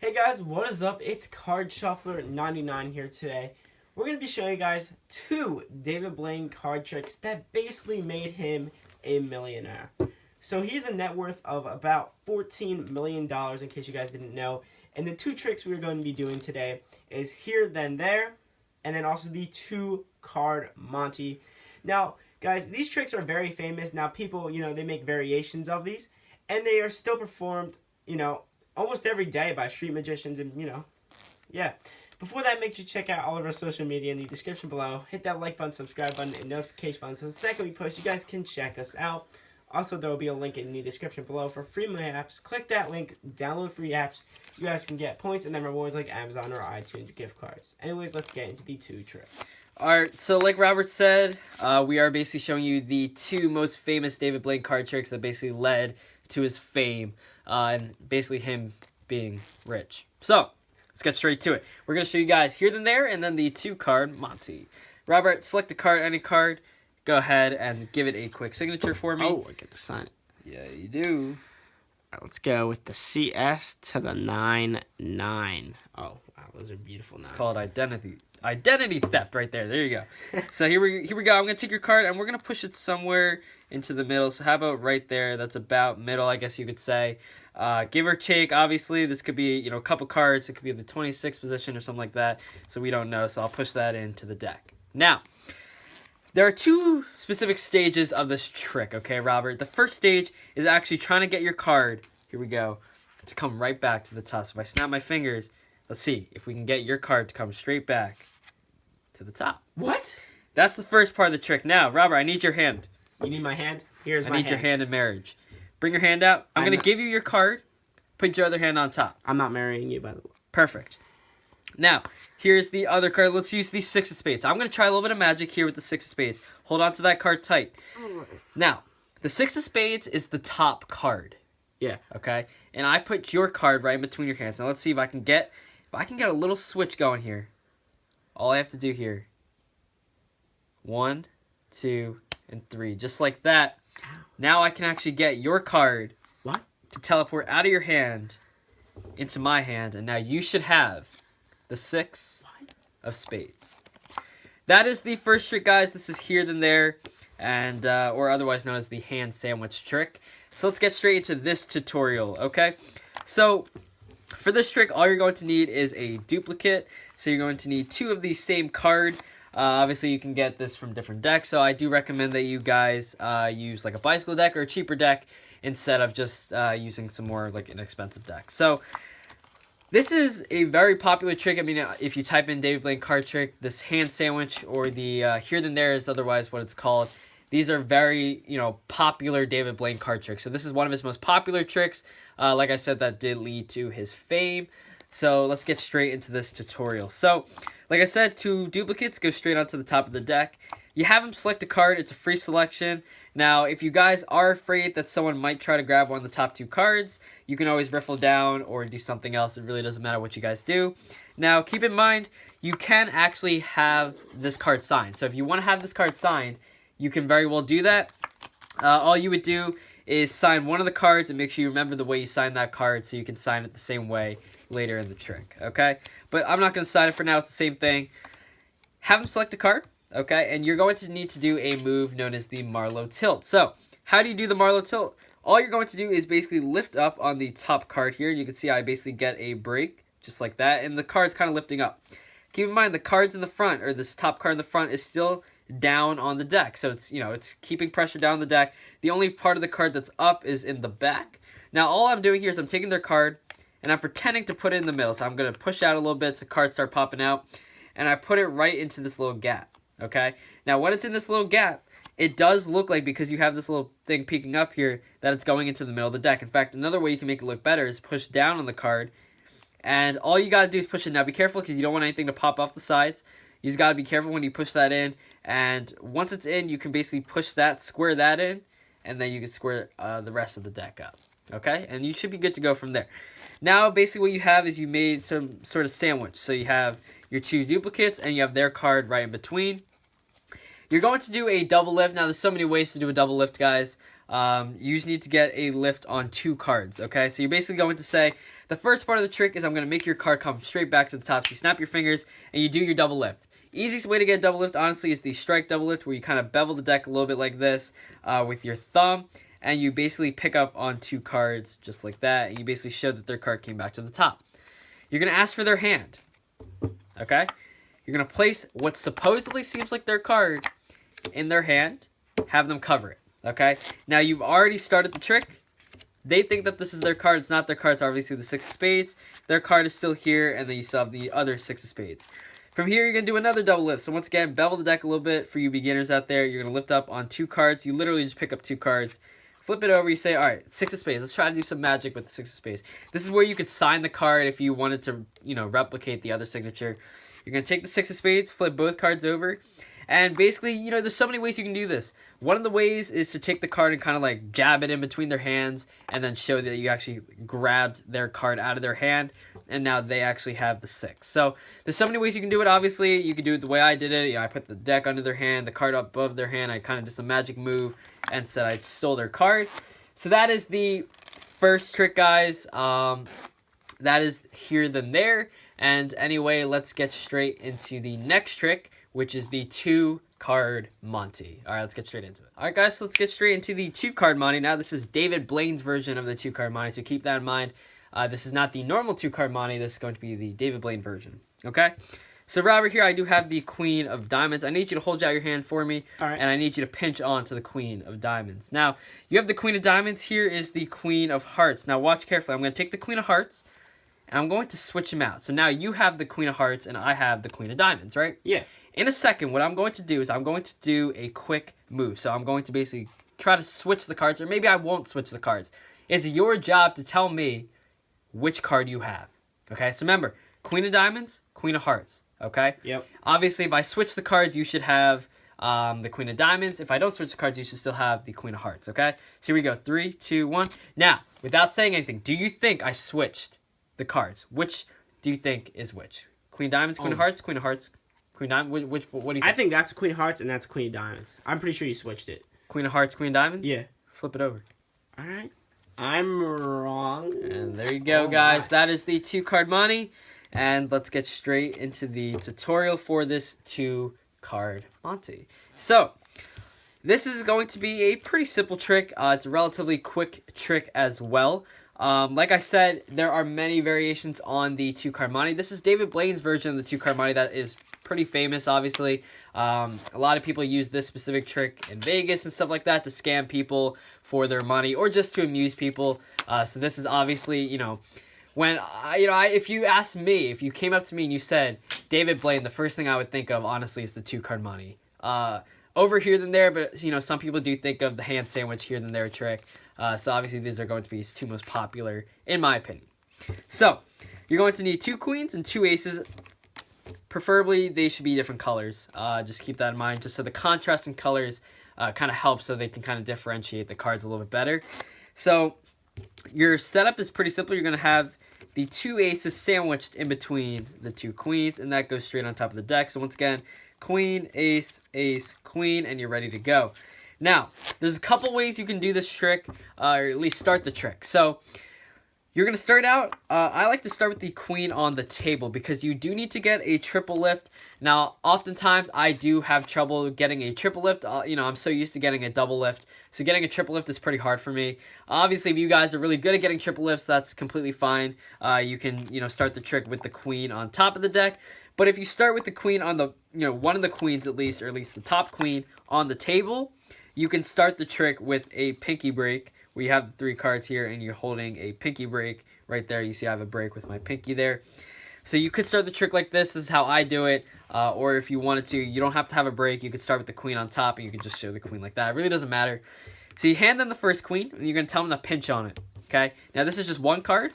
Hey guys, what is up? It's Card Shuffler 99 here today. We're going to be showing you guys two David Blaine card tricks that basically made him a millionaire. So he's a net worth of about $14 million in case you guys didn't know. And the two tricks we're going to be doing today is Here Then There, and then also the two card Monty. Now guys, these tricks are very famous. Now people, they make variations of these, and they are still performed, almost every day by street magicians and, yeah. Before that, make sure you check out all of our social media in the description below. Hit that like button, subscribe button, and notification button so the second we post, you guys can check us out. Also, there will be a link in the description below for free My Apps. Click that link, download free apps. You guys can get points and then rewards like Amazon or iTunes gift cards. Anyways, let's get into the two tricks. Alright, so like Robert said, we are basically showing you the two most famous David Blaine card tricks that basically led to his fame, and basically him being rich. So, let's get straight to it. We're going to show you guys Here Then There, and then the two card Monty. Robert, select a card, any card. Go ahead and give it a quick signature for me. Oh, I get to sign it. Yeah, you do. Alright, let's go with the CS to the 9-9. Oh, wow, those are beautiful numbers. It's called identity theft right there. There you go. So here we go. I'm going to take your card, and we're going to push it somewhere into the middle. So how about right there? That's about middle, I guess you could say. Give or take, obviously, this could be, a couple cards. It could be the 26th position or something like that. So we don't know. So I'll push that into the deck. Now, there are two specific stages of this trick, okay, Robert? The first stage is actually trying to get your card, here we go, to come right back to the top. So if I snap my fingers, let's see if we can get your card to come straight back to the top. What? That's the first part of the trick. Now, Robert, I need your hand. You need my hand? Here's my hand. I need your hand in marriage. Bring your hand out. I'm going to give you your card. Put your other hand on top. I'm not marrying you, by the way. Perfect. Now, here's the other card. Let's use the 6 of spades. I'm going to try a little bit of magic here with the 6 of spades. Hold on to that card tight. Now, the 6 of spades is the top card. Yeah. Okay? And I put your card right in between your hands. Now, let's see if I can get a little switch going here. All I have to do here. 1, 2, and 3. Just like that. Now I can actually get your card to teleport out of your hand into my hand. And now you should have the 6 of spades. That is the first trick, guys. This is Here Then There, and or otherwise known as the hand sandwich trick. So let's get straight into this tutorial, okay? So for this trick, all you're going to need is a duplicate. So you're going to need 2 of the same card. Obviously, you can get this from different decks, so I do recommend that you guys use like a bicycle deck or a cheaper deck instead of just using some more like inexpensive deck. So this is a very popular trick. I mean, if you type in David Blaine card trick, this hand sandwich or the Here Then There is otherwise what it's called. These are very, popular David Blaine card tricks. So this is one of his most popular tricks. Like I said, that did lead to his fame. So let's get straight into this tutorial. So, like I said, 2 duplicates go straight onto the top of the deck. You have them select a card. It's a free selection. Now, if you guys are afraid that someone might try to grab one of the top 2 cards, you can always riffle down or do something else. It really doesn't matter what you guys do. Now, keep in mind, you can actually have this card signed. So if you want to have this card signed, you can very well do that. All you would do is sign one of the cards and make sure you remember the way you signed that card so you can sign it the same way later in the trick, okay? But I'm not going to sign it for now. It's the same thing. Have them select a card, okay? And you're going to need to do a move known as the Marlowe tilt. So, how do you do the Marlowe tilt? All you're going to do is basically lift up on the top card here. You can see I basically get a break, just like that. And the card's kind of lifting up. Keep in mind, the cards in the front, or this top card in the front, is still down on the deck. So, it's, it's keeping pressure down the deck. The only part of the card that's up is in the back. Now, all I'm doing here is I'm taking their card, and I'm pretending to put it in the middle. So I'm going to push out a little bit so cards start popping out. And I put it right into this little gap. Okay? Now, when it's in this little gap, it does look like, because you have this little thing peeking up here, that it's going into the middle of the deck. In fact, another way you can make it look better is push down on the card. And all you got to do is push it. Now, be careful because you don't want anything to pop off the sides. You just got to be careful when you push that in. And once it's in, you can basically push that, square that in, and then you can square the rest of the deck up. Okay? And you should be good to go from there. Now, basically what you have is you made some sort of sandwich. So you have your 2 duplicates, and you have their card right in between. You're going to do a double lift. Now, there's so many ways to do a double lift, guys. You just need to get a lift on 2 cards, okay? So you're basically going to say The first part of the trick is I'm going to make your card come straight back to the top. So you snap your fingers and you do your double lift. Easiest way to get a double lift, honestly, is the strike double lift, where you kind of bevel the deck a little bit like this with your thumb, and you basically pick up on 2 cards just like that, and you basically show that their card came back to the top. You're going to ask for their hand, okay? You're going to place what supposedly seems like their card in their hand, have them cover it, okay? Now, you've already started the trick. They think that this is their card. It's not their card. It's obviously the 6 of spades. Their card is still here, and then you still have the other 6 of spades. From here, you're going to do another double lift. So once again, bevel the deck a little bit for you beginners out there. You're going to lift up on 2 cards. You literally just pick up 2 cards, flip it over. You say, all right, 6 of spades. Let's try to do some magic with the 6 of spades. This is where you could sign the card if you wanted to, replicate the other signature. You're going to take the 6 of spades, flip both cards over. And basically, there's so many ways you can do this. One of the ways is to take the card and kind of like jab it in between their hands and then show that you actually grabbed their card out of their hand, and now they actually have the 6. So there's so many ways you can do it. Obviously, you can do it the way I did it. I put the deck under their hand, the card up above their hand. I kind of did some magic move and said I stole their card. So that is the first trick, guys. That is here then there. And anyway, let's get straight into the next trick, which is the 2-card Monty. All right, let's get straight into it. All right, guys, so let's get straight into the 2-card Monty. Now, this is David Blaine's version of the 2-card Monty, so keep that in mind. This is not the normal 2-card Monty. This is going to be the David Blaine version, okay? So, Robert, here I do have the Queen of Diamonds. I need you to hold out your hand for me, all right, and I need you to pinch on to the Queen of Diamonds. Now, you have the Queen of Diamonds. Here is the Queen of Hearts. Now, watch carefully. I'm going to take the Queen of Hearts, and I'm going to switch them out. So now you have the Queen of Hearts, and I have the Queen of Diamonds, right? Yeah. In a second, what I'm going to do is I'm going to do a quick move. So I'm going to basically try to switch the cards, or maybe I won't switch the cards. It's your job to tell me which card you have. Okay, so remember, Queen of Diamonds, Queen of Hearts. Okay? Yep. Obviously, if I switch the cards, you should have the Queen of Diamonds. If I don't switch the cards, you should still have the Queen of Hearts. Okay? So here we go. 3, 2, 1. Now, without saying anything, do you think I switched the cards? Which do you think is which? Queen of Diamonds, Queen of Hearts, Queen of Hearts, Queen of Diamonds? What do you think? I think that's Queen of Hearts and that's Queen of Diamonds. I'm pretty sure you switched it. Queen of Hearts, Queen of Diamonds? Yeah. Flip it over. All right. I'm wrong. And there you go, guys. My. That is the 2-card Monty. And let's get straight into the tutorial for this 2-card Monty. So, this is going to be a pretty simple trick. It's a relatively quick trick as well. Like I said, there are many variations on the 2-card Monty. This is David Blaine's version of the 2-card Monty that is pretty famous, obviously. A lot of people use this specific trick in Vegas and stuff like that to scam people for their money or just to amuse people. So this is obviously, when if you asked me, if you came up to me and you said David Blaine, the first thing I would think of, honestly, is the 2-card Monty. Over here than there, but some people do think of the hand sandwich here than there trick. So obviously these are going to be his 2 most popular, in my opinion. So you're going to need 2 queens and 2 aces. Preferably they should be different colors. Just keep that in mind, just so the contrast in colors kind of helps, so they can kind of differentiate the cards a little bit better. So your setup is pretty simple. You're going to have the 2 aces sandwiched in between the 2 queens, and that goes straight on top of the deck. So once again, queen, ace, ace, queen, and you're ready to go. Now, there's a couple ways you can do this trick, or at least start the trick. So you're going to start out, I like to start with the queen on the table because you do need to get a triple lift. Now, oftentimes I do have trouble getting a triple lift. I'm so used to getting a double lift. So getting a triple lift is pretty hard for me. Obviously, if you guys are really good at getting triple lifts, that's completely fine. You can, start the trick with the queen on top of the deck. But if you start with the queen on the, one of the queens at least, or at least the top queen on the table, you can start the trick with a pinky break, where you have the 3 cards here and you're holding a pinky break right there. You see I have a break with my pinky there. So you could start the trick like this. This is how I do it. Or if you wanted to, you don't have to have a break. You could start with the queen on top and you can just show the queen like that. It really doesn't matter. So you hand them the first queen and you're going to tell them to pinch on it. Okay? Now this is just 1 card.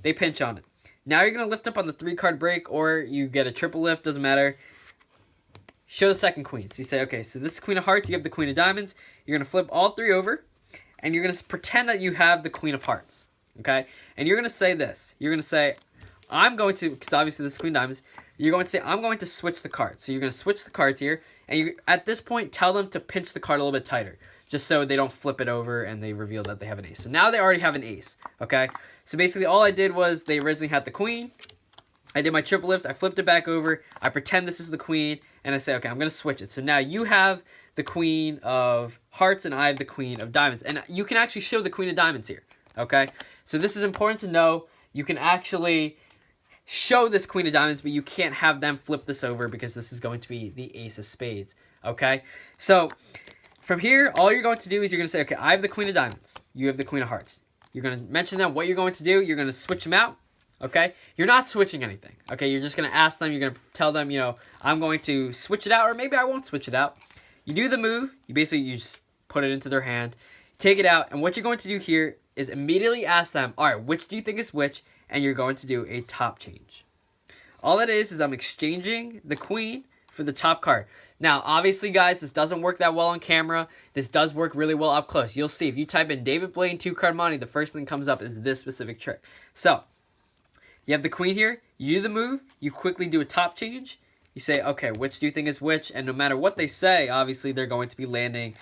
They pinch on it. Now you're going to lift up on the 3-card break, or you get a triple lift. Doesn't matter. Show the second queen. So you say, okay, so this is Queen of Hearts. You have the Queen of Diamonds. You're going to flip all 3 over. And you're going to pretend that you have the Queen of Hearts, okay? And you're going to say this. You're going to say, I'm going to, because obviously this is Queen of Diamonds, you're going to say, I'm going to switch the cards. So you're going to switch the cards here, and you at this point, tell them to pinch the card a little bit tighter. just so they don't flip it over and they reveal that they have an ace. So now they already have an ace, okay? So basically all I did was they originally had the queen. I did my triple lift, I flipped it back over, I pretend this is the queen, and I say, okay, I'm going to switch it. So now you have the queen of hearts and I have the queen of diamonds. And you can actually show the queen of diamonds here, okay? So this is important to know. You can actually show this queen of diamonds, but you can't have them flip this over because this is going to be the ace of spades, okay? So from here, all you're going to do is you're going to say, okay, I have the queen of diamonds. You have the queen of hearts. You're going to mention them, what you're going to do. You're going to switch them out, okay? You're not switching anything, okay? You're just going to ask them. You're going to tell them, you know, I'm going to switch it out, or maybe I won't switch it out. You do the move. You just put it into their hand, take it out, and what you're going to do here is immediately ask them, all right, which do you think is which? And you're going to do a top change. All that is I'm exchanging the queen for the top card. Now, obviously, guys, this doesn't work that well on camera. This does work really well up close. You'll see if you type in David Blaine 2-card money, the first thing that comes up is this specific trick. So, you have the queen here. You do the move. You quickly do a top change. You say, okay, which do you think is which? And no matter what they say, obviously, they're going to be landing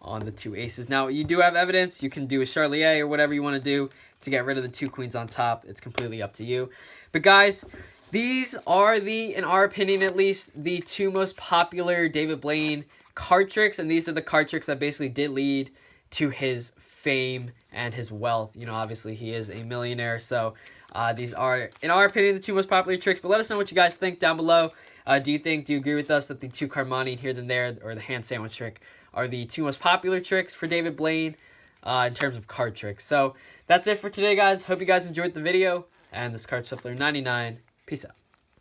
on the 2 aces. Now, you do have evidence. You can do a Charlier or whatever you want to do to get rid of the 2 queens on top. It's completely up to you. But, guys, these are in our opinion at least, the 2 most popular David Blaine card tricks. And these are the card tricks that basically did lead to his fame and his wealth. You know, obviously, he is a millionaire. So, these are, in our opinion, the 2 most popular tricks. But let us know what you guys think down below. Do you agree with us that the 2-card money here and there, or the hand sandwich trick, are the 2 most popular tricks for David Blaine in terms of card tricks? So that's it for today, guys. Hope you guys enjoyed the video. And this Card Shuffler 99. Peace out.